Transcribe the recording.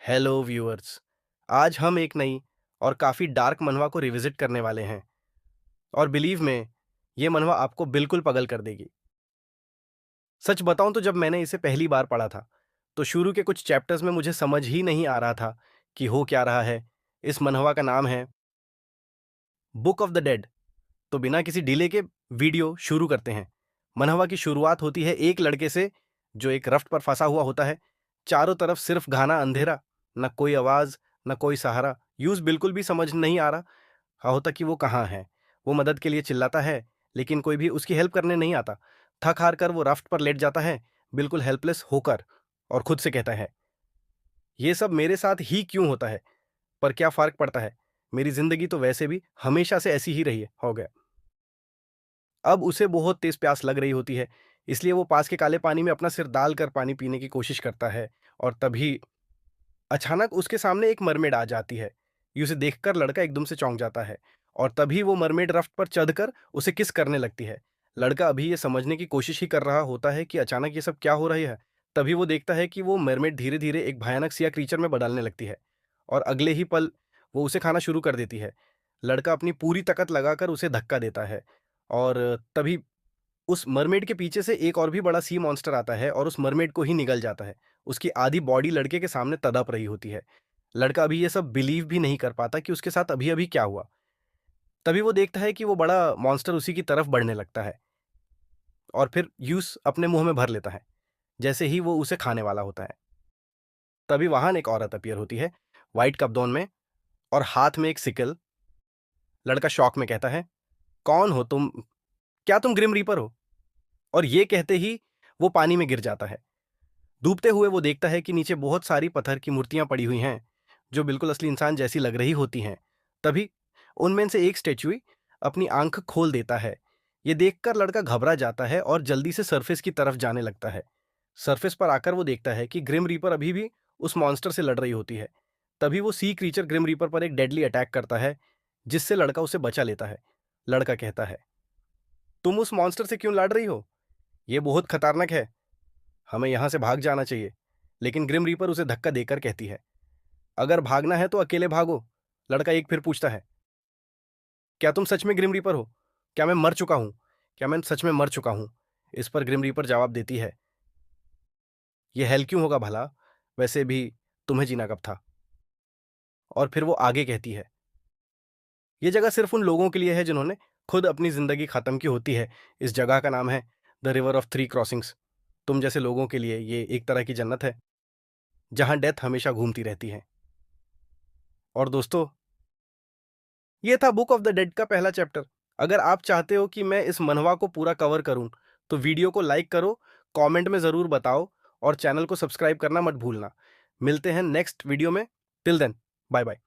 Hello viewers. आज हम एक नई और काफ़ी डार्क मनहवा को रिविजिट करने वाले हैं और बिलीव में ये मनहवा आपको बिल्कुल पगल कर देगी। सच बताऊं तो जब मैंने इसे पहली बार पढ़ा था तो शुरू के कुछ चैप्टर्स में मुझे समझ ही नहीं आ रहा था कि हो क्या रहा है। इस मनहवा का नाम है बुक ऑफ द डेड। तो बिना किसी डिले के वीडियो शुरू करते हैं। मनहवा की शुरुआत होती है एक लड़के से जो एक रफ्ट पर फंसा हुआ होता है। चारों तरफ सिर्फ घना अंधेरा, न कोई आवाज, न कोई सहारा। यूज बिल्कुल भी समझ नहीं आ रहा होता कि वो कहाँ है। वो मदद के लिए चिल्लाता है लेकिन कोई भी उसकी हेल्प करने नहीं आता। थक हार कर वो राफ्ट पर लेट जाता है, बिल्कुल हेल्पलेस होकर, और खुद से कहता है ये सब मेरे साथ ही क्यों होता है, पर क्या फर्क पड़ता है, मेरी जिंदगी तो वैसे भी हमेशा से ऐसी ही रही है। हो गया। अब उसे बहुत तेज प्यास लग रही होती है, इसलिए वो पास के काले पानी में अपना सिर डालकर पानी पीने की कोशिश करता है। और तभी अचानक उसके सामने एक मरमेड आ जाती है। ये उसे देखकर लड़का एकदम से चौंक जाता है और तभी वो मरमेड राफ्ट पर चढ़कर उसे किस करने लगती है। लड़का अभी ये समझने की कोशिश ही कर रहा होता है कि अचानक ये सब क्या हो रही है। तभी वो देखता है कि वो मरमेड धीरे धीरे एक भयानक सिया क्रीचर में बदलने लगती है और अगले ही पल वो उसे खाना शुरू कर देती है। लड़का अपनी पूरी ताकत लगाकर उसे धक्का देता है और तभी उस मरमेड के पीछे से एक और भी बड़ा सी मॉन्स्टर आता है और उस मरमेड को ही निगल जाता है। उसकी आधी बॉडी लड़के के सामने तड़प रही होती है। लड़का अभी ये सब बिलीव भी नहीं कर पाता कि उसके साथ अभी-अभी क्या हुआ। तभी वो देखता है कि वो बड़ा मॉन्स्टर उसी की तरफ बढ़ने लगता है और फिर यूस अपने मुंह में भर लेता है, जैसे ही वो उसे खाने वाला होता है। तभी वहां एक औरत अपीयर होती है, व्हाइट कपदौन में और हाथ में एक सिकल। लड़का शॉक में कहता है, "कौन हो तुम? क्या तुम ग्रिम रीपर हो?" और ये कहते ही वो पानी में गिर जाता है। डूबते हुए वो देखता है कि नीचे बहुत सारी पत्थर की मूर्तियां पड़ी हुई हैं, जो बिल्कुल असली इंसान जैसी लग रही होती हैं। तभी उनमें से एक स्टैच्यू अपनी आंख खोल देता है। ये देखकर लड़का घबरा जाता है और जल्दी से सरफेस की तरफ जाने लगता है। सरफेस पर आकर वो देखता है कि ग्रिम रीपर अभी भी उस मॉन्स्टर से लड़ रही होती है। तभी वो सी क्रीचर ग्रिम रीपर पर एक डेडली अटैक करता है, जिससे लड़का उसे बचा लेता है। लड़का कहता है, तुम उस मॉन्स्टर से क्यों लड़ रही हो? ये बहुत खतरनाक है, हमें यहां से भाग जाना चाहिए। लेकिन ग्रिम रीपर उसे धक्का देकर कहती है, अगर भागना है तो अकेले भागो। लड़का एक फिर पूछता है, क्या तुम सच में ग्रिम रीपर हो? क्या मैं मर चुका हूं? क्या मैं सच में मर चुका हूं? इस पर ग्रिम रीपर जवाब देती है, ये हेल क्यों होगा भला? वैसे भी तुम्हें जीना कब था? और फिर वो आगे कहती है, ये जगह सिर्फ उन लोगों के लिए है जिन्होंने खुद अपनी जिंदगी खत्म की होती है। इस जगह का नाम है the river of three crossings. तुम जैसे लोगों के लिए ये एक तरह की जन्नत है, जहां डेथ हमेशा घूमती रहती है। और दोस्तों, ये था बुक ऑफ द डेड का पहला चैप्टर। अगर आप चाहते हो कि मैं इस मनहवा को पूरा कवर करूं, तो वीडियो को लाइक करो, कमेंट में ज़रूर बताओ और चैनल को सब्सक्राइब करना मत भूलना। मिलते हैं नेक्स्ट वीडियो में। Till then, bye bye.